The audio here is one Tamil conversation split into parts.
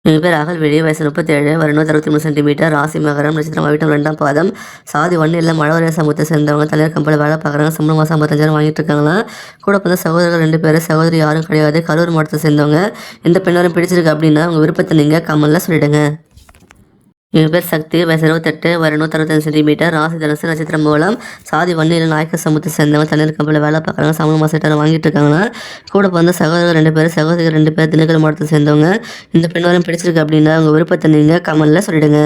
இவங்க பேர் அகல்விழி, வயசு 37, வருடம் 63 சென்டிமீட்டர், ராசி மகரம், நட்சத்திரம் அவிட்டம், 2ஆம் பாதம், சாதி வன்னியில் மழவரைய சமூகத்தை சேர்ந்தவங்க, தனியார் கம்பெனியில் வேலை பார்க்குறாங்க, சம்பளம் மாதம் 55,000 வாங்கிட்டு இருக்காங்களாம். கூட பிறந்த சகோதரர்கள் 2 பேர், சகோதரி யாரும் கிடையாது, கரூர் மாவட்டத்தை சேர்ந்தவங்க. இந்த பெண் வரும் பிடிச்சிருக்கு அப்படின்னா உங்கள் விருப்பத்தை நீங்கள் கமெண்ட்ல சொல்லிடுங்க. இவங்க பேர் சக்தி, வயசு 28, வருடம் 65 சென்டிமீட்டர், ராசி தனுசு, நட்சத்திரம் மூலம், சாதி வன்னியில் நாயக்க சமூகத்தை சேர்ந்தவங்க, தனியார் கம்பெனியில் வேலை பார்க்குறாங்க, சம்பளம் மாதம் 8,000 வாங்கிட்டு இருக்காங்கன்னா. கூட பிறந்த சகோதரர்கள் 2 பேர், சகோதரிகள் 2 பேர், திண்டுக்கல் மாவட்டத்தை சேர்ந்தவங்க. இந்த பெண் வரும் பிடிச்சிருக்கு அப்படின்னா உங்கள் விருப்பத்தை நீங்கள் கமெண்ட்ல சொல்லிடுங்க.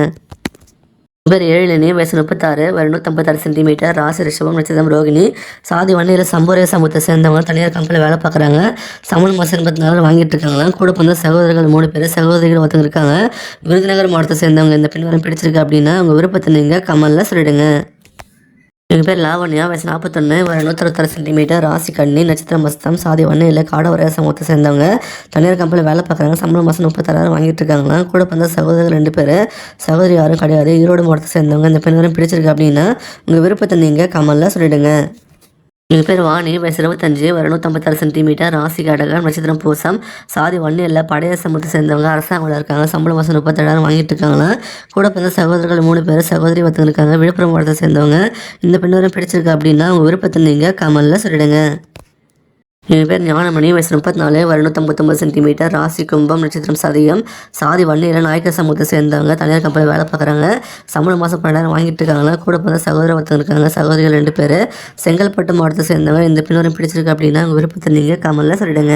பேர் ஏழிலனி, வயசு 36, வருடம் 56 சென்டிமீட்டர், ராசி ரிஷபம், நட்சத்திரம் ரோகிணி, சாதி வன்னியில் சம்போரிய சமூகத்தை சேர்ந்தவங்க, தனியார் கம்பெனியில் வேலை பார்க்குறாங்க, சம்பளம் மாதம் 84,000 வாங்கிட்டு இருக்காங்க. கூட பிறந்த சகோதரர்கள் 3 பேர், சகோதரிகள் ஒருத்தவங்க இருக்காங்க. விருதுநகர் மாவட்டத்தை சேர்ந்தவங்க. இந்த பெண் வரும் பிடிச்சிருக்கு அப்படின்னா உங்கள் விருப்பத்தை நீங்கள் கமெண்ட்ல சொல்லிடுங்க. எங்கள் பேர் லாவண்யா, வயசு 41, வருடம் 166 சென்டிமீட்டர், ராசி கன்னி, நட்சத்திரம் மஸ்தம், சாதி வன்னியில் காடவரைய சமூகத்தை சேர்ந்தவங்க, தனியார் கம்பெனியில் வேலை பார்க்குறாங்க, சம்பளம் மாதம் 36,000 வாங்கிட்டு இருக்காங்களாம். கூட பிறந்த சகோதரர்கள் 2 பேர், சகோதரி யாரும் கிடையாது, ஈரோடு மாவட்டத்தை சேர்ந்தவங்க. இந்த பெண் வரும் பிடிச்சிருக்கு அப்படின்னா உங்கள் விருப்பத்தை நீங்கள் கமெண்ட்ல சொல்லிடுங்க. எங்கள் பேர் வாணி, வயசு 25, வருடம் 156 சென்டிமீட்டர், ராசி கடகம், நட்சத்திரம் பூசம், சாதி வன்னியில் படைய சமூகத்தை சேர்ந்தவங்க, அரசாங்கம் இருக்காங்க, சம்பளம் மாதம் 37,000 வாங்கிட்டு இருக்காங்களா. கூட பிறந்த சகோதரர்கள் 3 பேர், சகோதரி ஒருத்தவங்க இருக்காங்க, விழுப்புரம் மாவட்டத்தை சேர்ந்தவங்க. இந்த பெண் வரும் பிடிச்சிருக்கு அப்படின்னா உங்கள் விருப்பத்தை நீங்கள் கமெண்ட்ல சொல்லிடுங்க. எங்கள் பேர் ஞானமணி, வயசு 34, வருடம் 59 சென்டிமீட்டர், ராசி கும்பம், நட்சத்திரம் சதயம், சாதி வன்னியில் நாயக்க சமூகத்தை சேர்ந்தவங்க, தனியார் கம்பெனியில் வேலை பார்க்குறாங்க, சம்பளம் மாதம் 12,000 வாங்கிட்டு இருக்காங்களா. கூட பிறந்த சகோதரர் ஒருத்தவங்க இருக்காங்க, சகோதரிகள் 2 பேர், செங்கல்பட்டு மாவட்டத்தை சேர்ந்தவங்க. இந்த பெண் வரும் பிடிச்சிருக்கு அப்படின்னா உங்கள் விருப்பத்தை நீங்கள் கமெண்ட்ல சொல்லிடுங்க.